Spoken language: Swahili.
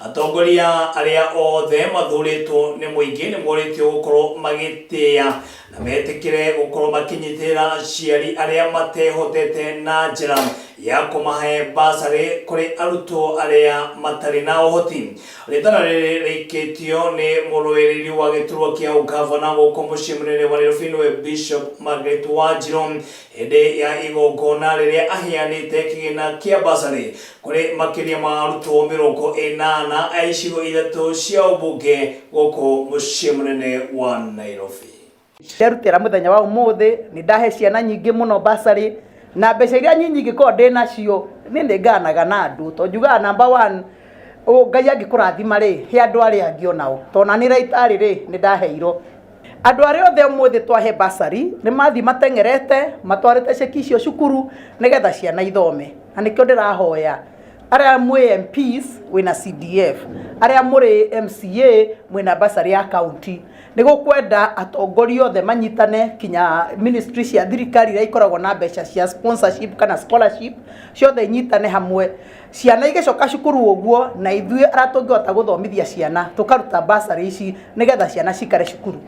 Atongoria aria othe mathuritwo ni muingi ni moritio gukorwo magitia na metikire gukorwo makinyitira aciari aria matehotete na njira ya kumahe basari kuri arutwo aria matari na uhoti. Ritana riri rikitio ni murwiriri wa giturwa kia ugavana guko mucii munene wa Nairobi Bishop Margaret Wanjiru hindi ya igongona riria ahianite kigina kia basari kuri makiria ma arutwo 80 a icigo ithatu cia ubunge guko mucii munene wa Nairobi. Nderutira muthenya wa umuthi ni ndahe ciana nyingi muno basari na mbeca iria nyingi ko ndi nacio ni nganaga na andu to njuga number 1 Ngai angikurathima ri he andu ari angi onao to na ni raitari ri ni ndaheiro andu ari othe umuthi twahe basari ni mathi matengerete matwarite ceki icio cukuru nigetha ciana ithome na nikio ndirahoya aria mwe MPs wina CDF aria muri MCA mwina basari ya county nigukwenda atongoria othe manyitane kinya ministry cia thirikari iria ikoragwo na mbeca cia sponsorship kana scholarship ciothe nyitane hamwe ciana igicoka cukuru uguo na ithuĩ aria tungihota guthomithia ciana tukaruta basari ici nigetha ciana cikare cukuru.